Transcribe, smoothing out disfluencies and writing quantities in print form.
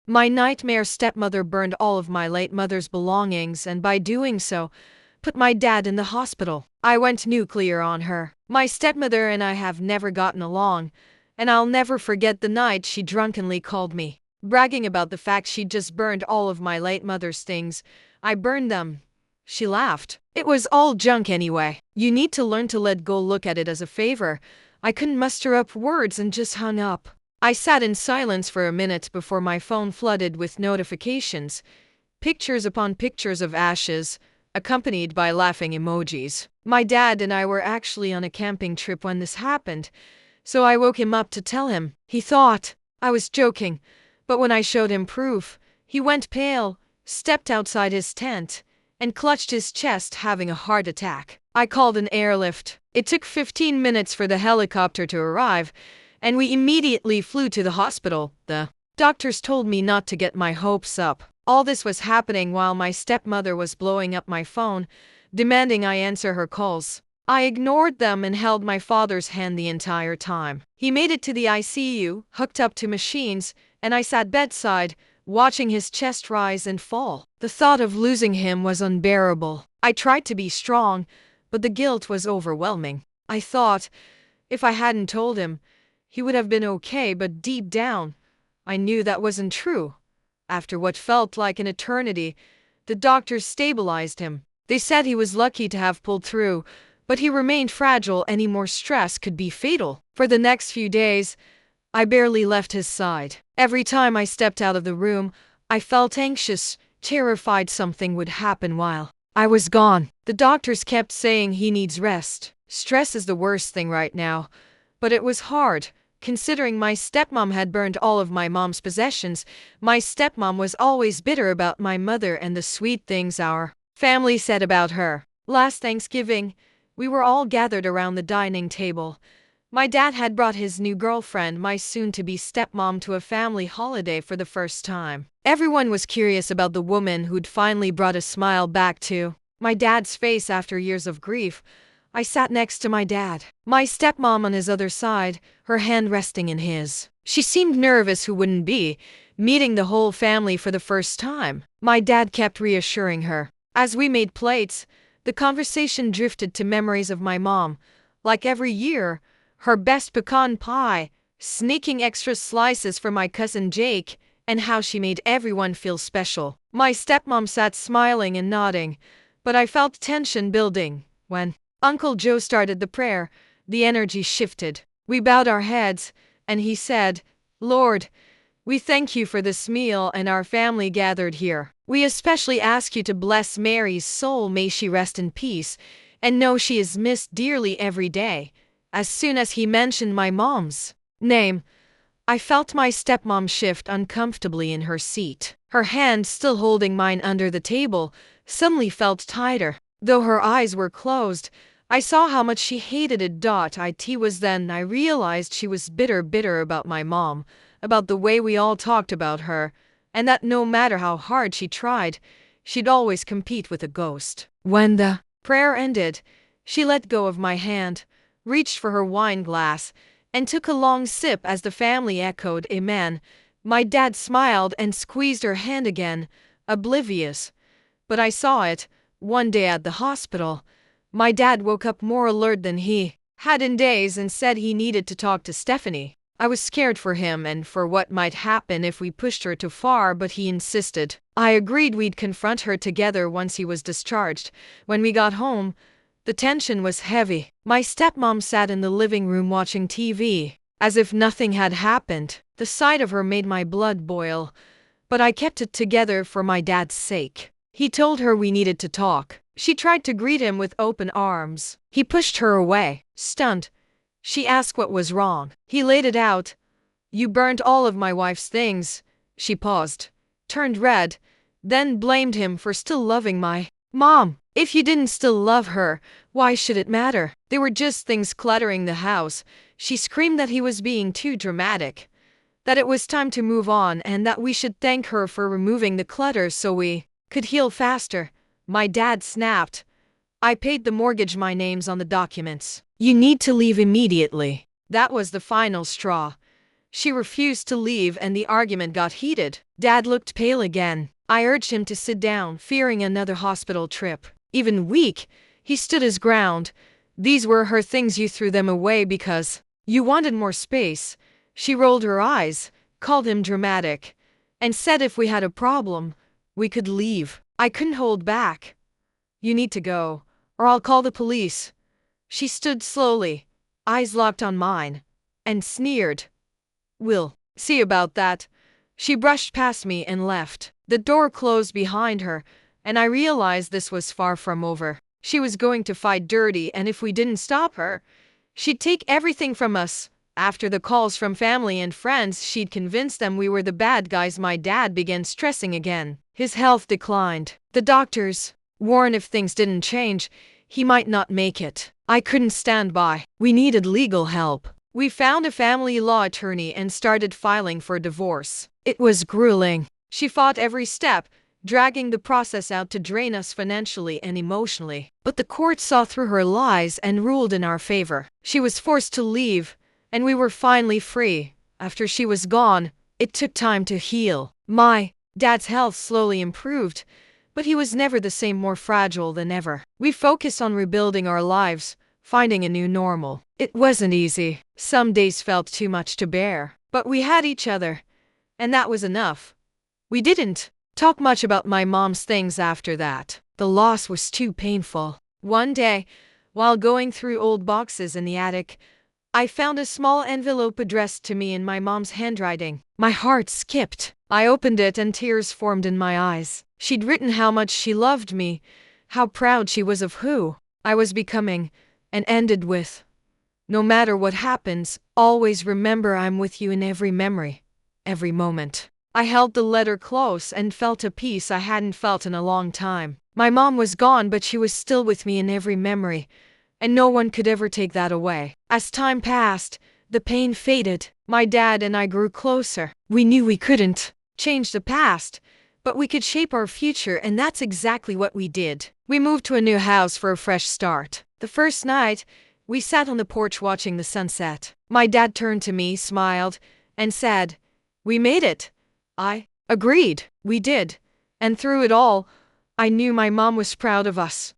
My nightmare stepmother burned all of my late mother's belongings and by doing so, put my dad in the hospital. I went nuclear on her. My stepmother and I have never gotten along, and I'll never forget the night she drunkenly called me, bragging about the fact she'd just burned all of my late mother's things. I burned them. She laughed. It was all junk anyway. You need to learn to let go, look at it as a favor. I couldn't muster up words and just hung up. I sat in silence for a minute before my phone flooded with notifications. Pictures upon pictures of ashes, accompanied by laughing emojis. My dad and I were actually on a camping trip when this happened, so I woke him up to tell him. He thought I was joking, but when I showed him proof, he went pale, stepped outside his tent, and clutched his chest, having a heart attack. I called an airlift. It took 15 minutes for the helicopter to arrive, and we immediately flew to the hospital. The doctors told me not to get my hopes up. All this was happening while my stepmother was blowing up my phone, demanding I answer her calls. I ignored them and held my father's hand the entire time. He made it to the ICU, hooked up to machines, and I sat bedside, watching his chest rise and fall. The thought of losing him was unbearable. I tried to be strong, but the guilt was overwhelming. I thought, if I hadn't told him, he would have been okay, but deep down, I knew that wasn't true. After what felt like an eternity, the doctors stabilized him. They said he was lucky to have pulled through, but he remained fragile. Any more stress could be fatal. For the next few days, I barely left his side. Every time I stepped out of the room, I felt anxious, terrified something would happen while I was gone. The doctors kept saying he needs rest. Stress is the worst thing right now. But it was hard. Considering my stepmom had burned all of my mom's possessions, my stepmom was always bitter about my mother and the sweet things our family said about her. Last Thanksgiving, we were all gathered around the dining table. My dad had brought his new girlfriend, my soon-to-be stepmom, to a family holiday for the first time. Everyone was curious about the woman who'd finally brought a smile back to my dad's face after years of grief. I sat next to my dad, my stepmom on his other side, her hand resting in his. She seemed nervous, who wouldn't be, meeting the whole family for the first time. My dad kept reassuring her. As we made plates, the conversation drifted to memories of my mom. Like every year, her best pecan pie, sneaking extra slices for my cousin Jake, and how she made everyone feel special. My stepmom sat smiling and nodding, but I felt tension building. When Uncle Joe started the prayer, the energy shifted. We bowed our heads, and he said, "Lord, we thank you for this meal and our family gathered here. We especially ask you to bless Mary's soul. May she rest in peace, and know she is missed dearly every day." As soon as he mentioned my mom's name, I felt my stepmom shift uncomfortably in her seat. Her hand, still holding mine under the table, suddenly felt tighter. Though her eyes were closed, I saw how much she hated it. It was then I realized she was bitter about my mom, about the way we all talked about her, and that no matter how hard she tried, she'd always compete with a ghost. When the prayer ended, she let go of my hand, reached for her wine glass, and took a long sip as the family echoed amen. My dad smiled and squeezed her hand again, oblivious. But I saw it. One day at the hospital, my dad woke up more alert than he had in days and said he needed to talk to Stephanie. I was scared for him and for what might happen if we pushed her too far, but he insisted. I agreed we'd confront her together once he was discharged. When we got home, the tension was heavy. My stepmom sat in the living room watching TV, as if nothing had happened. The sight of her made my blood boil, but I kept it together for my dad's sake. He told her we needed to talk. She tried to greet him with open arms. He pushed her away. Stunned, she asked what was wrong. He laid it out. "You burned all of my wife's things." She paused, turned red, then blamed him for still loving my mom. "If you didn't still love her, why should it matter? They were just things cluttering the house." She screamed that he was being too dramatic, that it was time to move on, and that we should thank her for removing the clutter so we could heal faster. My dad snapped. "I paid the mortgage. My name's on the documents. You need to leave immediately." That was the final straw. She refused to leave and the argument got heated. Dad looked pale again. I urged him to sit down, fearing another hospital trip. Even weak, he stood his ground. These were her things, you threw them away because you wanted more space. She rolled her eyes, called him dramatic, and said if we had a problem, we could leave. I couldn't hold back. You need to go, or I'll call the police. She stood slowly, eyes locked on mine, and sneered. We'll see about that. She brushed past me and left. The door closed behind her, and I realized this was far from over. She was going to fight dirty, and if we didn't stop her, she'd take everything from us. After the calls from family and friends, she'd convince them we were the bad guys. My dad began stressing again. His health declined. The doctors warned if things didn't change, he might not make it. I couldn't stand by. We needed legal help. We found a family law attorney and started filing for divorce. It was grueling. She fought every step, dragging the process out to drain us financially and emotionally. But the court saw through her lies and ruled in our favor. She was forced to leave, and we were finally free. After she was gone, it took time to heal. My dad's health slowly improved, but he was never the same, more fragile than ever. We focused on rebuilding our lives, finding a new normal. It wasn't easy. Some days felt too much to bear, but we had each other, and that was enough. We didn't talk much about my mom's things after that. The loss was too painful. One day, while going through old boxes in the attic, I found a small envelope addressed to me in my mom's handwriting. My heart skipped. I opened it and tears formed in my eyes. She'd written how much she loved me, how proud she was of who I was becoming, and ended with, "No matter what happens, always remember I'm with you in every memory, every moment." I held the letter close and felt a peace I hadn't felt in a long time. My mom was gone, but she was still with me in every memory, and no one could ever take that away. As time passed, the pain faded. My dad and I grew closer. We knew we couldn't change the past, but we could shape our future, and that's exactly what we did. We moved to a new house for a fresh start. The first night, we sat on the porch watching the sunset. My dad turned to me, smiled, and said, "We made it." I agreed. We did. And through it all, I knew my mom was proud of us.